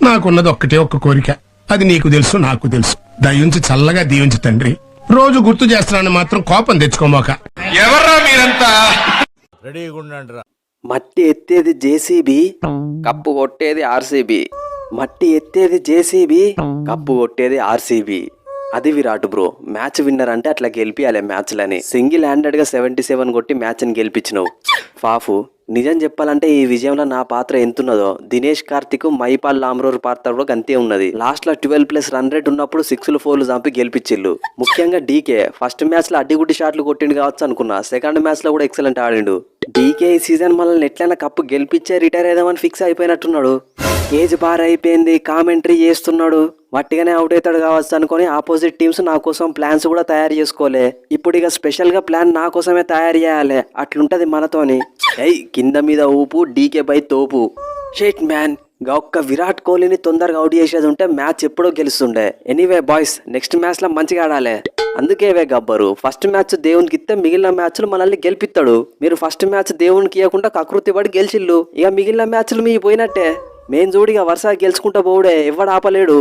నాకున్నది ఒక్కటే ఒక్క కోరిక, అది నీకు తెలుసు నాకు తెలుసు. దయించి చల్లగా దీవించు తండ్రి. రోజు గుర్తు చేస్తున్నాను మాత్రం కోపం తెచ్చుకోమాక. ఎవర్రా మీరంతా? మట్టి ఎత్తేది జేసీబీ, కప్పు కొట్టేది ఆర్సీబీ. మట్టి ఎత్తేది జేసీబీ, కప్పు కొట్టేది ఆర్సీబీ. అది విరాట్ బ్రో. మ్యాచ్ విన్నర్ అంటే అట్లా గెలిపియాలి మ్యాచ్లని. సింగిల్ హ్యాండెడ్ గా 77 కొట్టి మ్యాచ్ ని గెలిపించినావు ఫాఫు. నిజం చెప్పాలంటే ఈ విజయంలో నా పాత్ర ఎంతున్నదో దినేష్ కార్తిక్, మైపాల్ లామ్రోర్ పాత్ర కూడా అంతే ఉన్నది. లాస్ట్ లో 12+ రన్ రేట్ ఉన్నప్పుడు 6లు 4లు చంపి గెలిపించిల్లు. ముఖ్యంగా డీకే ఫస్ట్ మ్యాచ్ లో అడ్డిగుడ్డి షాట్లు కొట్టిండు కావచ్చు అనుకున్నా, సెకండ్ మ్యాచ్ లో కూడా ఎక్సలెంట్ ఆడిండు. డీకే ఈ సీజన్ మనల్ని ఎట్లైనా కప్పు గెలిపించే రిటైర్ అయిదామని ఫిక్స్ అయిపోయినట్టున్నాడు. ఏజ్ బార్ అయిపోయింది, కామెంటరీ చేస్తున్నాడు, వట్టిగానే అవుట్ అవుతాడు కావచ్చు అనుకుని ఆపోజిట్ టీమ్స్ నా కోసం ప్లాన్స్ కూడా తయారు చేసుకోలే. ఇప్పుడు ఇక స్పెషల్ గా ప్లాన్ నా కోసమే తయారు చేయాలి, అట్లుంటది మనతోని. ఏయ్ కింద మీద ఊపు, డీకే పై తోపు. షేట్ మ్యాన్, ఒక్క విరాట్ కోహ్లీని తొందరగా అవుట్ చేసేది ఉంటే మ్యాచ్ ఎప్పుడో గెలుస్తుండే. ఎనీవే బాయ్స్, నెక్స్ట్ మ్యాచ్ లో మంచిగా ఆడాలి. అందుకే గబ్బరు ఫస్ట్ మ్యాచ్ దేవునికి ఇస్తే మిగిలిన మ్యాచ్లు మనల్ని గెలిపిస్తాడు. మీరు ఫస్ట్ మ్యాచ్ దేవునికి ఇవ్వకుండా కకృతి పడి గెలిచిల్లు, ఇక మిగిలిన మ్యాచ్లు మీ పోయినట్టే. మేం చూడిగా వరుస గెలుచుకుంటా పోవుడే, ఎవడు ఆపలేడు.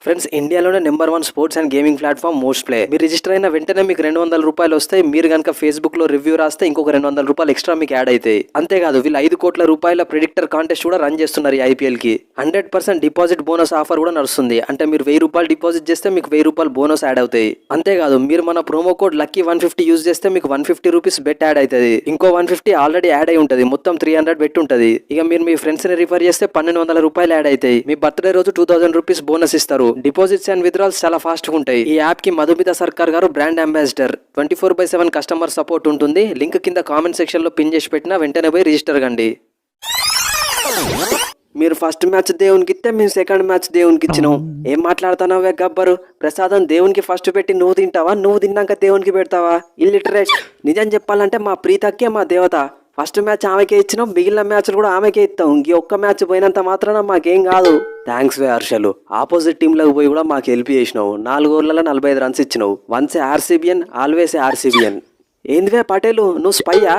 ఫ్రెండ్స్, ఇండియాలోనే number 1 sports and gaming platform most play. మీరు రిజిస్టర్ అయిన వెంటనే మీకు 200 రూపాయలు వస్తాయి. మీరు కనుక ఫేస్బుక్ లో రివ్యూ రాస్తే ఇంకొక 200 రూపాయలు ఎక్స్ట్రా మీకు యాడ్ అవుతాయి. అంతేకాదు వీళ్ళు 5 కోట్ల రూపాయల ప్రిడిక్టర్ కాంటెస్ట్ కూడా రన్ చేస్తున్నారు ఈ ఐపీఎల్ కి. 100% డిపాజిట్ బోనస్ ఆఫర్ కూడా నడుస్తుంది. అంటే మీరు 1000 రూపాయలు డిపాజిట్ చేస్తే మీకు 1000 రూపాయలు బోనస్ యాడ్ అవుతాయి. అంతేకాదు మీరు మన ప్రోమో కోడ్ లక్కీ 150 యూజ్ చేస్తే మీకు 150 రూపీస్ బెట్ యాడ్ అవుతుంది. ఇంకో 150 ఆల్రెడీ యాడ్ అయి ఉంటుంది. మొత్తం 300 బెట్ ఉంటుంది. ఇక మీరు మీ ఫ్రెండ్స్ ని రిఫర్ చేస్తే 1200 రూపాయలు యాడ్ అవుతాయి. మీ బర్త్డే రోజు 2000 రూపీస్ బోనస్ ఇస్తారు. డిపాజిట్స్ అండ్ విత్డ్రాల్స్ చాలా ఫాస్ట్ గా ఉంటాయి. ఈ యాప్ కి మధుమిత సర్కార్ గారు బ్రాండ్ అంబాసిడర్. 24/7 కస్టమర్ సపోర్ట్ ఉంటుంది. లింక్ కింద కామెంట్ సెక్షన్ లో పిన్ చేసి పెట్టినా వెంటనే పోయి రిజిస్టర్ కండి. మీరు ఫస్ట్ మ్యాచ్ దేవునికి ఇస్తే మేము సెకండ్ మ్యాచ్ దేవునికి ఇచ్చినాం. ఏం మాట్లాడుతున్నావే గబ్బరు? ప్రసాదం దేవునికి ఫస్ట్ పెట్టి నువ్వు తింటావా, నువ్వు తిన్నాక దేవునికి పెడతావా? ఇల్లిటరేట్. నిజం చెప్పాలంటే మా ప్రీతక్కే మా దేవత. ఫస్ట్ మ్యాచ్ ఆమెకే ఇచ్చినాం, మిగిలిన మ్యాచ్లు కూడా ఆమెకే ఇస్తాం. ఇంక ఒక్క మ్యాచ్ పోయినంత మాత్రాన మాకేం కాదు. థ్యాంక్స్ హర్షలు. ఆపోజిట్ టీంలోకి పోయి కూడా మాకు హెల్ప్ చేసినావు. 4 ఓవర్లలో 45 రన్స్ ఇచ్చినావు. Once RCBian always RCBian. ఏందివే పటేలు, నువ్వు స్పైయా?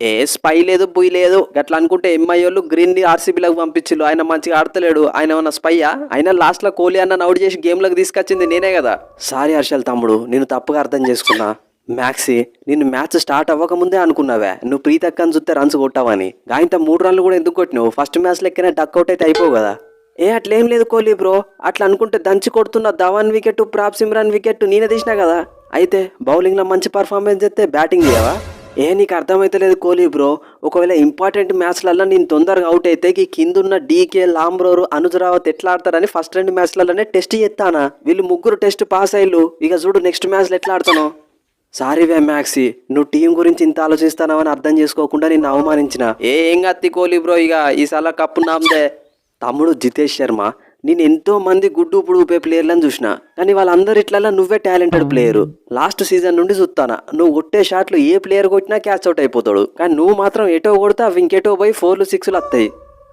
ఏ స్పై లేదు, బుయ్ లేదు. గట్లా అనుకుంటే ఎంఐ వాళ్ళు గ్రీన్ ని ఆర్సీబీలోకి పంపించిల్లు. ఆయన మంచిగా ఆడతలేడు, ఆయన ఏమన్నా స్పైయా? ఆయన లాస్ట్ లో కోహ్లీ అన్న అవుట్ చేసి గేమ్ లోకి తీసుకొచ్చింది నేనే కదా. సారీ హర్షల్ తమ్ముడు, నేను తప్పుగా అర్థం చేసుకున్నా. మ్యాక్సీ, నిన్ను మ్యాచ్ స్టార్ట్ అవ్వకముందే అనుకున్నావే నువ్వు ప్రీతక్కని చూస్తే రన్స్ కొట్టావని. గాయంత 3 రన్లు కూడా ఎందుకు కొట్టినావు? ఫస్ట్ మ్యాచ్ లెక్కనే డక్అవుట్ అయితే అయిపోవు కదా. ఏ అట్లేం లేదు కోహ్లీ బ్రో, అట్లా అనుకుంటే దంచి కొడుతున్న ధవన్ వికెట్, ప్రాప్ సిమ్రాన్ వికెట్ నేనే తీసినా కదా. అయితే బౌలింగ్ లో మంచి పర్ఫార్మెన్స్ చేస్తే బ్యాటింగ్ చేయవా? ఏ నీకు అర్థమైతే లేదు కోహ్లీ బ్రో. ఒకవేళ ఇంపార్టెంట్ మ్యాచ్లలో నేను తొందరగా అవుట్ అయితే ఈ కిందున్న డీకే, లాంబ్రోరు, అనుజ్ రావత్ ఎట్లా ఆడతారని ఫస్ట్ 2 మ్యాచ్లలోనే టెస్ట్ చేస్తానా. వీళ్ళు 3 టెస్ట్ పాస్ అయ్యిల్లు. ఇక చూడు నెక్స్ట్ మ్యాచ్లో ఎట్లా ఆడతాను. సారీ మ్యాక్సీ, నువ్వు టీం గురించి ఇంత ఆలోచిస్తానవని అర్థం చేసుకోకుండా నిన్ను అవమానించిన. ఏం కత్తి కోహ్లీ బ్రో, ఇక ఈసారి కప్పు నామదే. తమ్ముడు జితేష్ శర్మ, నేను ఎంతో మంది గుడ్డు ఇప్పుడు ఊపే ప్లేయర్లను చూసిన, కానీ వాళ్ళందరు ఇట్లా నువ్వే టాలెంటెడ్ ప్లేయరు. లాస్ట్ సీజన్ నుండి చూస్తానా, నువ్వు కొట్టే షాట్లు ఏ ప్లేయర్ కొట్టినా క్యాచ్ అవుట్ అయిపోతాడు. కానీ నువ్వు మాత్రం ఎటో కొడితే అవి ఇంకెటో పోయి 4లు 6లు వస్తాయి.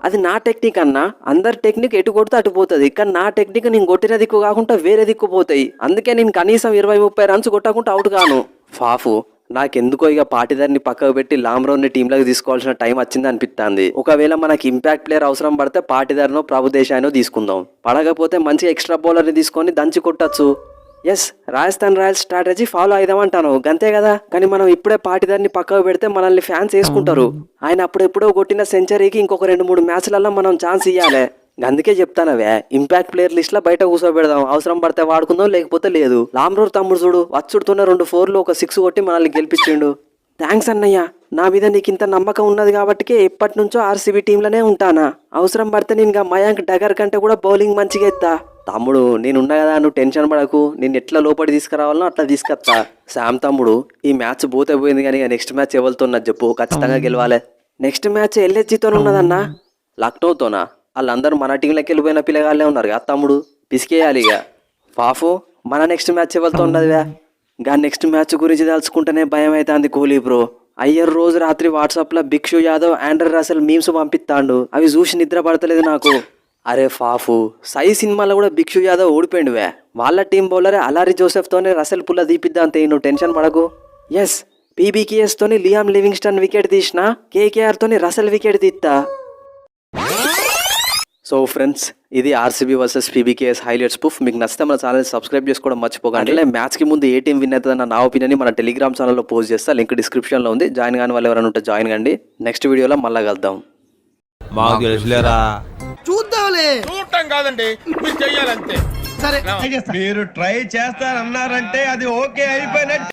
అది నా టెక్నిక్ అన్నా. అందరి టెక్నిక్ ఎటు కొడితే అటు పోతుంది, కానీ నా టెక్నిక్ నేను కొట్టిన దిక్కు కాకుండా వేరే దిక్కు పోతాయి. అందుకే నేను కనీసం 20-30 రన్స్ కొట్టకుండా అవుట్ కాను. ఫాఫు, నాకెందుకో ఇక పాటిదారిని పక్కకు పెట్టి లామ్రోని టీంలోకి తీసుకోవాల్సిన టైం వచ్చింది అనిపిస్తుంది. ఒకవేళ మనకి ఇంపాక్ట్ ప్లేయర్ అవసరం పడితే పాటిదారినో ప్రభుదేశానో తీసుకుందాం. పడకపోతే మంచిగా ఎక్స్ట్రా బౌలర్ని తీసుకొని దంచి కొట్టచ్చు. Yes, Rajasthan Royals strategy follow అయిదామంటాను, గంతే కదా. కానీ మనం ఇప్పుడే పాటిదారిని పక్కకు పెడితే మనల్ని ఫ్యాన్స్ వేసుకుంటారు. ఆయన అప్పుడెప్పుడో కొట్టిన సెంచరీకి ఇంకొక 2-3 మ్యాచ్లలో మనం ఛాన్స్ ఇవ్వాలి. అందుకే చెప్తానవే, ఇంపాక్ట్ ప్లేయర్ లిస్ట్ లో బయట కూర్చోబెడదాం. అవసరం పడితే వాడుకుందాం, లేకపోతే లేదు. లామ్రోర్ తమ్ముడు చూడు, వచ్చుడుతున్న 2 4లు 1 6 కొట్టి మనల్ని గెలిపించిండు. థ్యాంక్స్ అన్నయ్య, నా మీద నీకు ఇంత నమ్మకం ఉన్నది కాబట్టి ఎప్పటి నుంచో ఆర్సీబీ టీంలోనే ఉంటానా. అవసరం పడితే నేను మయాంక్ డగర్ కంటే కూడా బౌలింగ్ మంచిగా ఎత్తా. తమ్ముడు నేనున్నా కదా, నువ్వు టెన్షన్ పడకు. నేను ఎట్లా లోపలి తీసుకురావాలనో అట్లా తీసుకొస్తా. శామ్ తమ్ముడు, ఈ మ్యాచ్ పోతే పోయింది, కానీ నెక్స్ట్ మ్యాచ్ ఎవరితో ఉన్నది చెప్పు, ఖచ్చితంగా గెలవాలి. నెక్స్ట్ మ్యాచ్ ఎల్హెచ్జితో ఉన్నదన్నా. లక్నోతోనా? వాళ్ళందరూ మన టీంలోకి వెళ్ళిపోయిన పిల్లగాళ్ళే ఉన్నారు కదా తమ్ముడు, పిసికేయాలి ఇక. ఫాఫు, మన నెక్స్ట్ మ్యాచ్ ఎవరితో ఉన్నదివే? గా నెక్స్ట్ మ్యాచ్ గురించి తలుచుకుంటేనే భయం అవుతుంది కోహ్లీ బ్రో. అయ్యర్ రోజు రాత్రి వాట్సాప్లో భిక్షు యాదవ్, ఆండ్రూ రసెల్ మీమ్స్ పంపిస్తాడు. అవి చూసి నిద్ర పడతలేదు నాకు. అరే ఫాఫు, సై సినిమాలో కూడా భిక్షు యాదవ్ ఓడిపోయిండువే. వాళ్ళ టీం బౌలరే అలారి జోసెఫ్తోనే రసెల్ పుల్ల తీపిద్దాం అంతే, నువ్వు టెన్షన్ పడకు. ఎస్, పీబీకేఎస్ తోని లియామ్ లివింగ్స్టన్ వికెట్ తీసిన, కేకేఆర్ తోని రసెల్ వికెట్ తీస్తా. సో ఫ్రెండ్స్, ఇది RCB versus PBKS highlights proof. మీకు నచ్చితే మన ఛానల్ సబ్స్క్రైబ్ చేసుకోవడం మర్చిపోకండి. అంటే మ్యాచ్ కి ముందు ఏ టీం విన్ అవుతుందన్న నా ఒపీనియన్ మన టెలిగ్రామ్ ఛానల్లో పోస్ట్ చేస్తా, లింక్ డిస్క్రిప్షన్ లో ఉంది. జాయిన్ కాని వాళ్ళు ఎవరైనా ఉంటే జాయిన్ కండి. నెక్స్ట్ వీడియోలో మళ్ళీ కలుద్దాం. మాకు తెలుసులేరా. చూద్దాంలే. చూడటం కాదండి, మీరు చెయ్యాలంతే. సరే మీరు ట్రై చేస్తారన్నారంటే అది ఓకే అయిపోయినట్టు.